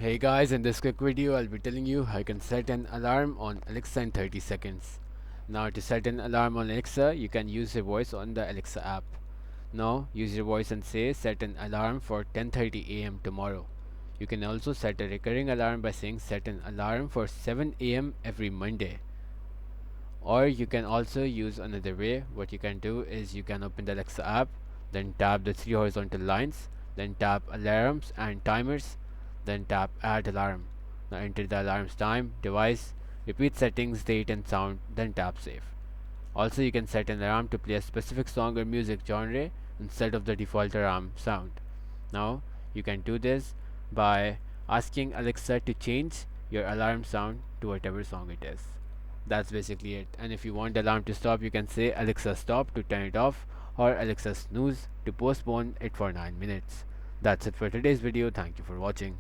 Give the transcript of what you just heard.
Hey guys, in this quick video I'll be telling you how you can set an alarm on Alexa in 30 seconds. Now to set an alarm on Alexa, you can use your voice on the Alexa app. Now use your voice and say set an alarm for 10:30 a.m. tomorrow. You can also set a recurring alarm by saying set an alarm for 7 a.m. every Monday. Or you can also use another way. What you can do is you can open the Alexa app, then tap the three horizontal lines, then tap alarms and timers, then tap add alarm. Now enter the alarm's time, device, repeat settings, date and sound, then tap save. Also you can set an alarm to play a specific song or music genre instead of the default alarm sound. Now you can do this by asking Alexa to change your alarm sound to whatever song it is. That's basically it. And if you want the alarm to stop, you can say Alexa stop to turn it off, or Alexa snooze to postpone it for 9 minutes. That's it for today's video. Thank you for watching.